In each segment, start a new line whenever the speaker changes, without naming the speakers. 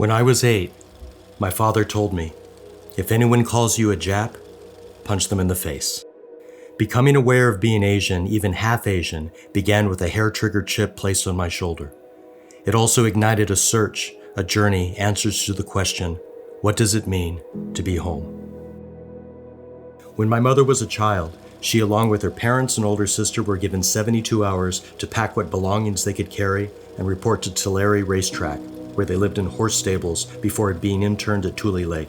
When I was 8, my father told me, if anyone calls you a Jap, punch them in the face. Becoming aware of being Asian, even half Asian, began with a hair-triggered chip placed on my shoulder. It also ignited a search, a journey, answers to the question, what does it mean to be home? When my mother was a child, she, along with her parents and older sister, were given 72 hours to pack what belongings they could carry and report to Tulare Racetrack, where they lived in horse stables before being interned at Tule Lake,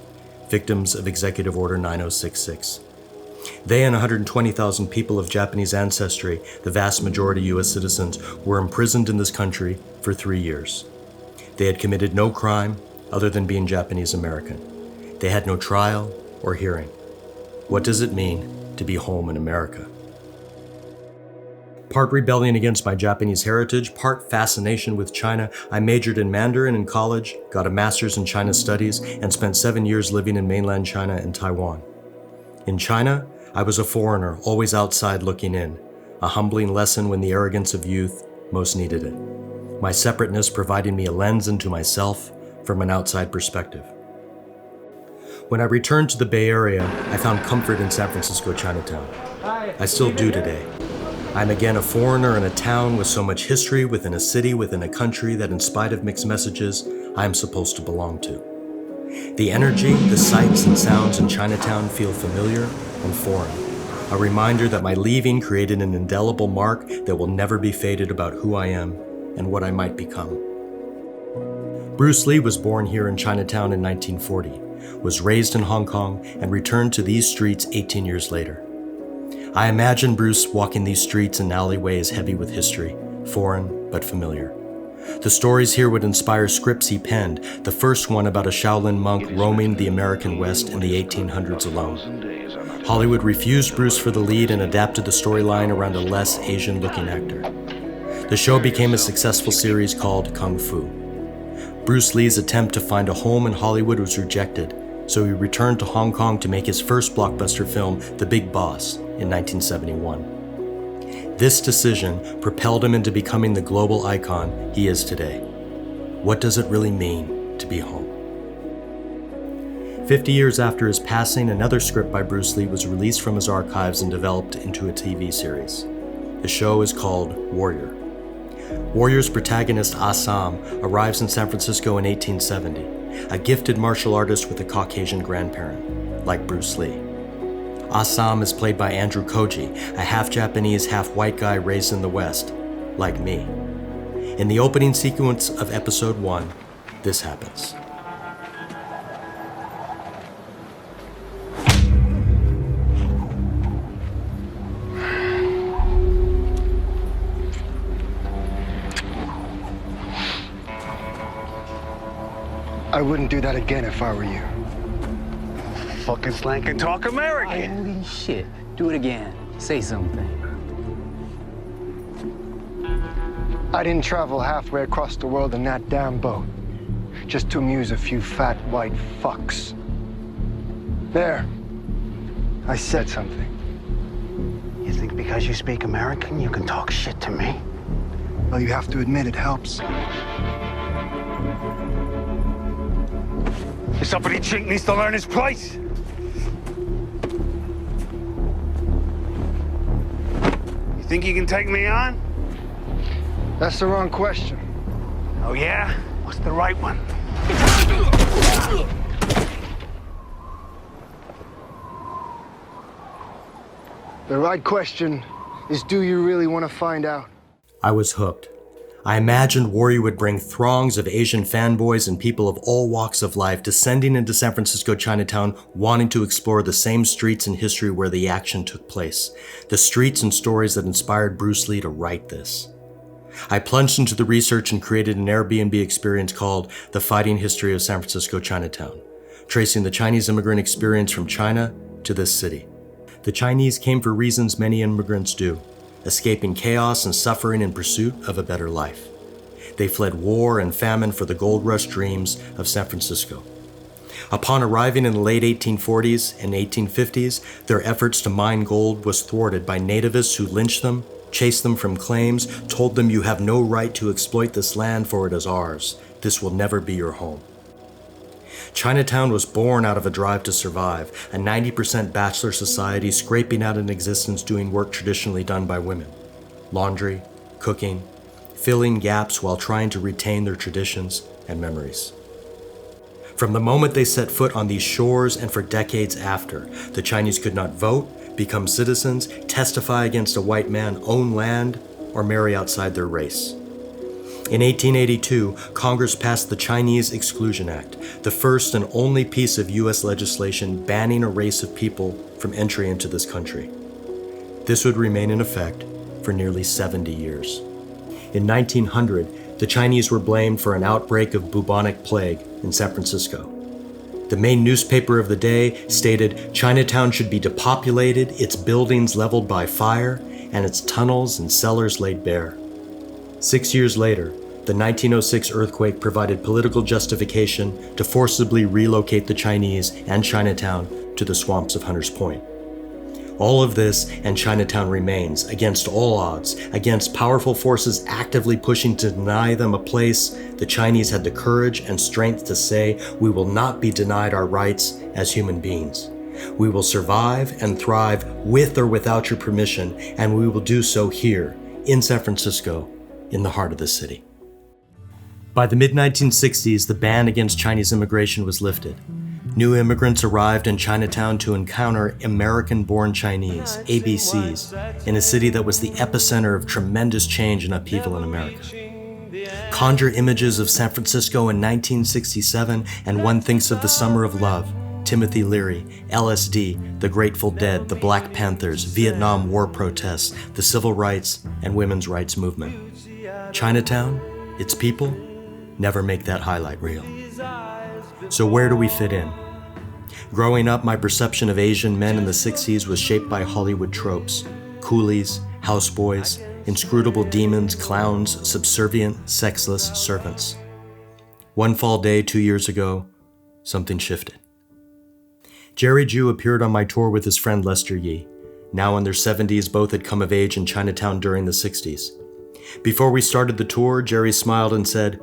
victims of Executive Order 9066. They and 120,000 people of Japanese ancestry, the vast majority U.S. citizens, were imprisoned in this country for 3 years. They had committed no crime other than being Japanese American. They had no trial or hearing. What does it mean to be home in America? Part rebellion against my Japanese heritage, part fascination with China, I majored in Mandarin in college, got a master's in China studies, and spent 7 years living in mainland China and Taiwan. In China, I was a foreigner, always outside looking in, a humbling lesson when the arrogance of youth most needed it. My separateness providing me a lens into myself from an outside perspective. When I returned to the Bay Area, I found comfort in San Francisco Chinatown. I still do today. I'm again a foreigner in a town with so much history within a city within a country that, in spite of mixed messages, I am supposed to belong to. The energy, the sights and sounds in Chinatown feel familiar and foreign. A reminder that my leaving created an indelible mark that will never be faded about who I am and what I might become. Bruce Lee was born here in Chinatown in 1940, was raised in Hong Kong, and returned to these streets 18 years later. I imagine Bruce walking these streets and alleyways heavy with history, foreign but familiar. The stories here would inspire scripts he penned, the first one about a Shaolin monk roaming the American West in the 1800s alone. Hollywood refused Bruce for the lead and adapted the storyline around a less Asian-looking actor. The show became a successful series called Kung Fu. Bruce Lee's attempt to find a home in Hollywood was rejected, so he returned to Hong Kong to make his first blockbuster film, The Big Boss, in 1971. This decision propelled him into becoming the global icon he is today. What does it really mean to be home? 50 years after his passing, another script by Bruce Lee was released from his archives and developed into a TV series. The show is called Warrior. Warrior's protagonist, Assam, arrives in San Francisco in 1870, a gifted martial artist with a Caucasian grandparent, like Bruce Lee. Assam is played by Andrew Koji, a half-Japanese, half-white guy raised in the West, like me. In the opening sequence of episode 1, this happens.
I wouldn't do that again if I were you.
Fucking slang can talk American.
Holy shit. Do it again. Say something.
I didn't travel halfway across the world in that damn boat just to amuse a few fat white fucks. There. I said something.
You think because you speak American, you can talk shit to me?
Well, you have to admit it helps.
This uppity chink needs to learn his place. You think you can take me on?
That's the wrong question.
Oh, yeah? What's the right one?
The right question is, do you really want to find out?
I was hooked. I imagined Warrior would bring throngs of Asian fanboys and people of all walks of life descending into San Francisco Chinatown, wanting to explore the same streets and history where the action took place, the streets and stories that inspired Bruce Lee to write this. I plunged into the research and created an Airbnb experience called The Fighting History of San Francisco Chinatown, tracing the Chinese immigrant experience from China to this city. The Chinese came for reasons many immigrants do, escaping chaos and suffering in pursuit of a better life. They fled war and famine for the gold rush dreams of San Francisco. Upon arriving in the late 1840s and 1850s, their efforts to mine gold was thwarted by nativists who lynched them, chased them from claims, told them you have no right to exploit this land for it is ours. This will never be your home. Chinatown was born out of a drive to survive, a 90% bachelor society scraping out an existence doing work traditionally done by women. Laundry, cooking, filling gaps while trying to retain their traditions and memories. From the moment they set foot on these shores and for decades after, the Chinese could not vote, become citizens, testify against a white man, own land, or marry outside their race. In 1882, Congress passed the Chinese Exclusion Act, the first and only piece of U.S. legislation banning a race of people from entry into this country. This would remain in effect for nearly 70 years. In 1900, the Chinese were blamed for an outbreak of bubonic plague in San Francisco. The main newspaper of the day stated Chinatown should be depopulated, its buildings leveled by fire, and its tunnels and cellars laid bare. 6 years later, the 1906 earthquake provided political justification to forcibly relocate the Chinese and Chinatown to the swamps of Hunters Point. All of this and Chinatown remains, against all odds, against powerful forces actively pushing to deny them a place. The Chinese had the courage and strength to say, "We will not be denied our rights as human beings. We will survive and thrive with or without your permission, and we will do so here, in San Francisco, in the heart of the city." By the mid-1960s, the ban against Chinese immigration was lifted. New immigrants arrived in Chinatown to encounter American-born Chinese, ABCs, in a city that was the epicenter of tremendous change and upheaval in America. Conjure images of San Francisco in 1967, and one thinks of the Summer of Love, Timothy Leary, LSD, the Grateful Dead, the Black Panthers, Vietnam War protests, the civil rights and women's rights movement. Chinatown, its people, never make that highlight reel. So where do we fit in? Growing up, my perception of Asian men in the 60s was shaped by Hollywood tropes: coolies, houseboys, inscrutable demons, clowns, subservient, sexless servants. One fall day 2 years ago, something shifted. Jerry Jew appeared on my tour with his friend Lester Yee. Now in their 70s, both had come of age in Chinatown during the 60s. Before we started the tour, Jerry smiled and said,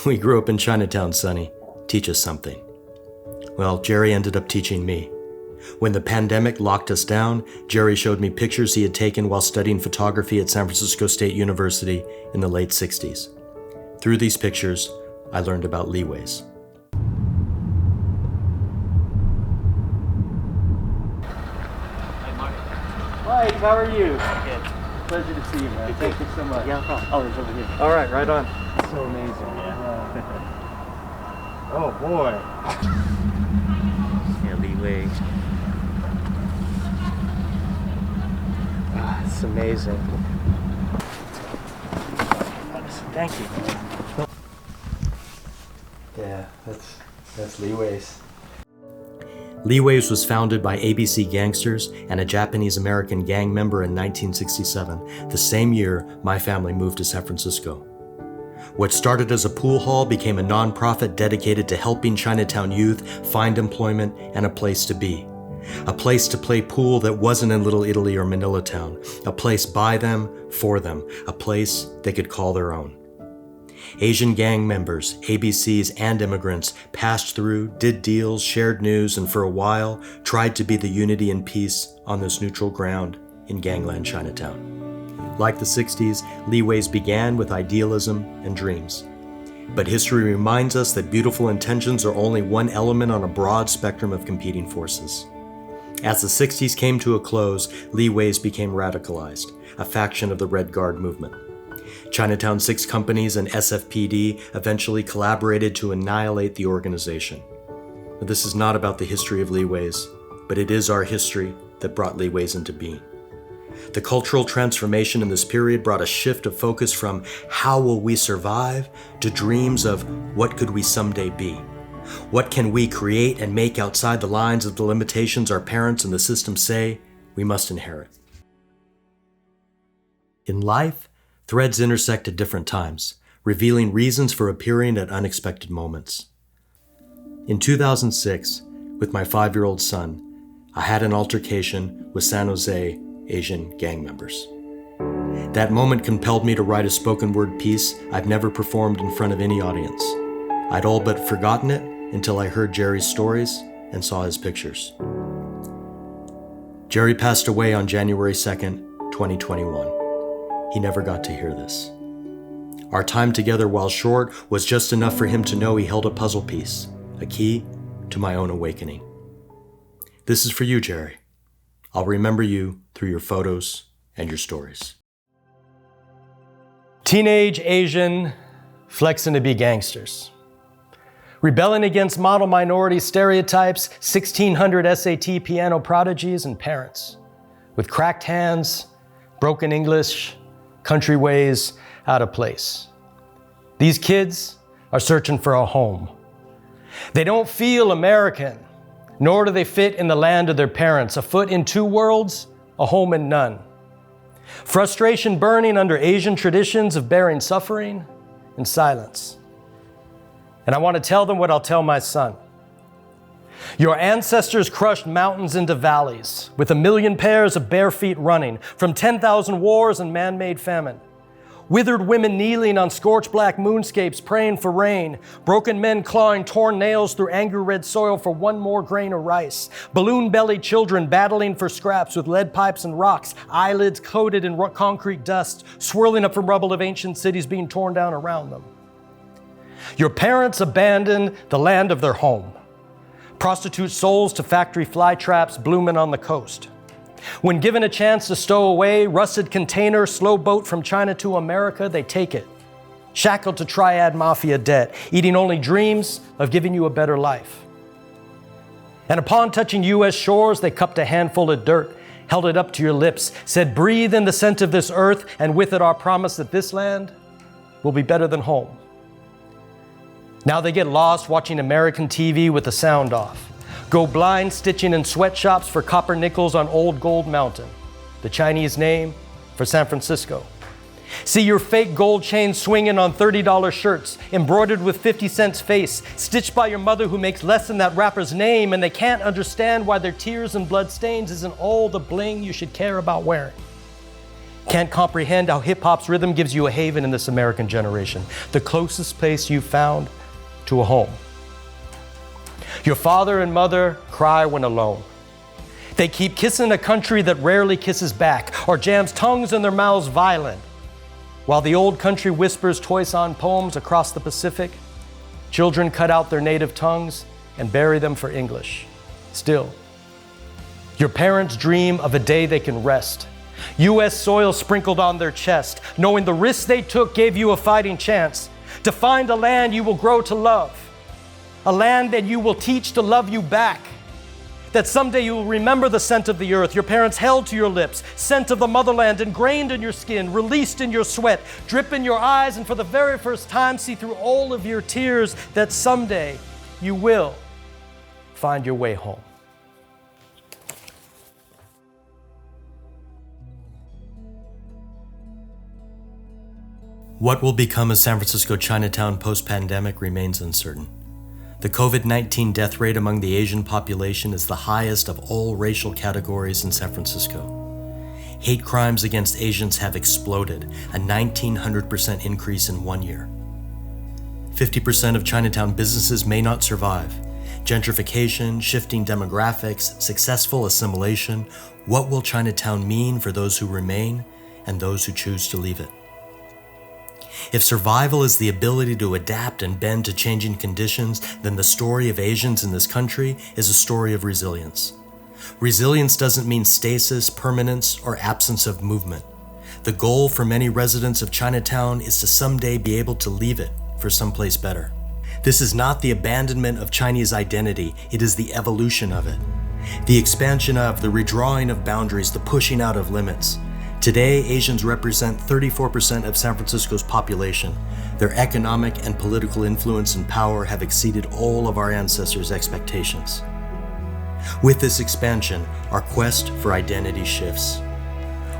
"We grew up in Chinatown, Sonny. Teach us something." Well, Jerry ended up teaching me. When the pandemic locked us down, Jerry showed me pictures he had taken while studying photography at San Francisco State University in the late 60s. Through these pictures, I learned about leeways.
Hi, Marc.
Mike, how are you?
Good.
Pleasure to see you, man. Thank you so much.
Yeah, no problem.
Oh, it's over here.
All right, right on.
So amazing.
Yeah.
Oh, boy.
Yeah, leeway.
It's amazing. Thank you. Yeah, that's Leeways.
Leeways was founded by ABC gangsters and a Japanese-American gang member in 1967, the same year my family moved to San Francisco. What started as a pool hall became a nonprofit dedicated to helping Chinatown youth find employment and a place to be. A place to play pool that wasn't in Little Italy or Manila Town. A place by them, for them. A place they could call their own. Asian gang members, ABCs, and immigrants passed through, did deals, shared news, and for a while tried to be the unity and peace on this neutral ground in gangland Chinatown. Like the 60s, Leeways began with idealism and dreams. But history reminds us that beautiful intentions are only one element on a broad spectrum of competing forces. As the 60s came to a close, Leeways became radicalized, a faction of the Red Guard movement. Chinatown 6 companies and SFPD eventually collaborated to annihilate the organization. But this is not about the history of Leeways, but it is our history that brought Leeways into being. The cultural transformation in this period brought a shift of focus from how will we survive to dreams of what could we someday be? What can we create and make outside the lines of the limitations our parents and the system say we must inherit? In life, threads intersect at different times, revealing reasons for appearing at unexpected moments. In 2006, with my 5-year-old son, I had an altercation with San Jose Asian gang members. That moment compelled me to write a spoken word piece I've never performed in front of any audience. I'd all but forgotten it until I heard Jerry's stories and saw his pictures. Jerry passed away on January 2nd, 2021. He never got to hear this. Our time together, while short, was just enough for him to know he held a puzzle piece, a key to my own awakening. This is for you, Jerry. I'll remember you through your photos and your stories. Teenage Asian flexing to be gangsters. Rebelling against model minority stereotypes, 1600 SAT piano prodigies and parents. With cracked hands, broken English, country ways out of place. These kids are searching for a home. They don't feel American, nor do they fit in the land of their parents, a foot in two worlds, a home in none. Frustration burning under Asian traditions of bearing suffering in silence. And I want to tell them what I'll tell my son. Your ancestors crushed mountains into valleys with 1 million pairs of bare feet running from 10,000 wars and man-made famine. Withered women kneeling on scorched black moonscapes praying for rain. Broken men clawing torn nails through angry red soil for one more grain of rice. Balloon-bellied children battling for scraps with lead pipes and rocks. Eyelids coated in concrete dust, swirling up from rubble of ancient cities being torn down around them. Your parents abandoned the land of their home. Prostitute souls to factory fly traps blooming on the coast. When given a chance to stow away, rusted container, slow boat from China to America, they take it. Shackled to triad mafia debt, eating only dreams of giving you a better life. And upon touching U.S. shores, they cupped a handful of dirt, held it up to your lips, said, breathe in the scent of this earth, and with it our promise that this land will be better than home. Now they get lost watching American TV with the sound off. Go blind stitching in sweatshops for copper nickels on Old Gold Mountain, the Chinese name for San Francisco. See your fake gold chain swinging on $30 shirts, embroidered with 50 cents face, stitched by your mother who makes less than that rapper's name, and they can't understand why their tears and blood stains isn't all the bling you should care about wearing. Can't comprehend how hip-hop's rhythm gives you a haven in this American generation, the closest place you've found to a home. Your father and mother cry when alone. They keep kissing a country that rarely kisses back or jams tongues in their mouths violent. While the old country whispers Toisan poems across the Pacific, children cut out their native tongues and bury them for English. Still, your parents dream of a day they can rest. U.S. soil sprinkled on their chest, knowing the risks they took gave you a fighting chance to find a land you will grow to love, a land that you will teach to love you back, that someday you will remember the scent of the earth your parents held to your lips, scent of the motherland ingrained in your skin, released in your sweat, drip in your eyes, and for the very first time see through all of your tears that someday you will find your way home. What will become of San Francisco Chinatown post-pandemic remains uncertain. The COVID-19 death rate among the Asian population is the highest of all racial categories in San Francisco. Hate crimes against Asians have exploded, a 1,900% increase in 1 year. 50% of Chinatown businesses may not survive. Gentrification, shifting demographics, successful assimilation. What will Chinatown mean for those who remain and those who choose to leave it? If survival is the ability to adapt and bend to changing conditions, then the story of Asians in this country is a story of resilience. Resilience doesn't mean stasis, permanence, or absence of movement. The goal for many residents of Chinatown is to someday be able to leave it for someplace better. This is not the abandonment of Chinese identity, it is the evolution of it. The expansion of, the redrawing of boundaries, the pushing out of limits. Today, Asians represent 34% of San Francisco's population. Their economic and political influence and power have exceeded all of our ancestors' expectations. With this expansion, our quest for identity shifts.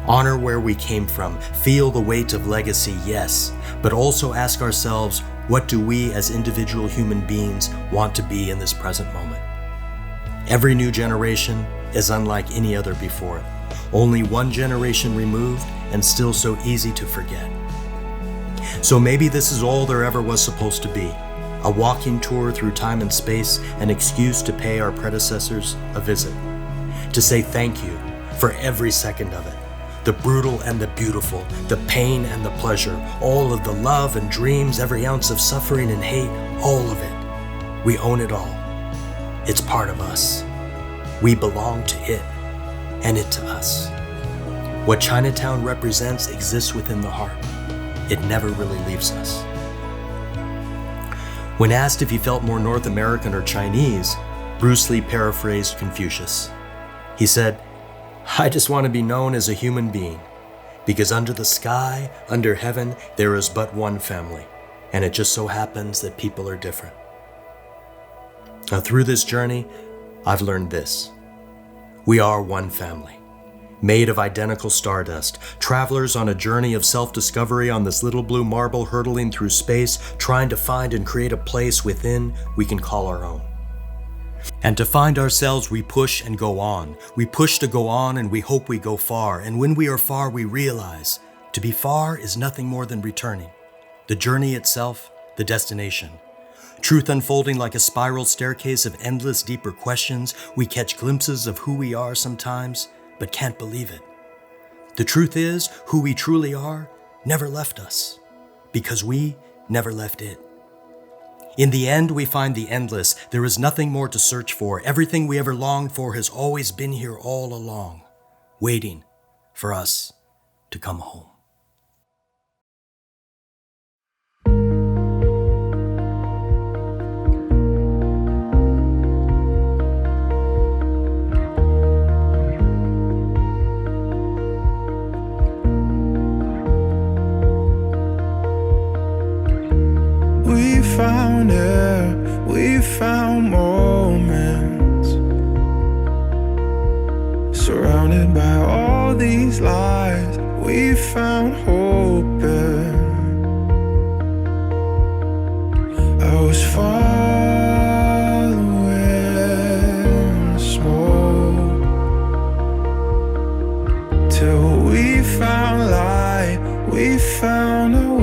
Honor where we came from, feel the weight of legacy, yes, but also ask ourselves, what do we as individual human beings want to be in this present moment? Every new generation is unlike any other before it. Only one generation removed and still so easy to forget. So maybe this is all there ever was supposed to be. a walking tour through time and space, an excuse to pay our predecessors a visit, to say thank you for every second of it, the brutal and the beautiful, the pain and the pleasure, all of the love and dreams, every ounce of suffering and hate, all of it. We own it all. It's part of us. We belong to it, and it to us. What Chinatown represents exists within the heart. It never really leaves us. When asked if he felt more North American or Chinese, Bruce Lee paraphrased Confucius. He said, "I just want to be known as a human being, because under the sky, under heaven, there is but one family, and it just so happens that people are different." Now, through this journey, I've learned this. We are one family, made of identical stardust, travelers on a journey of self-discovery on this little blue marble hurtling through space, trying to find and create a place within we can call our own. And to find ourselves, we push and go on. We push to go on, and we hope we go far. And when we are far, we realize to be far is nothing more than returning. The journey itself, the destination. Truth unfolding like a spiral staircase of endless deeper questions, we catch glimpses of who we are sometimes, but can't believe it. The truth is, who we truly are never left us, because we never left it. In the end, we find the endless. There is nothing more to search for. Everything we ever longed for has always been here all along, waiting for us to come home.
We found air, we found moments, surrounded by all these lies. We found hope. I was following smoke till we found light. We found a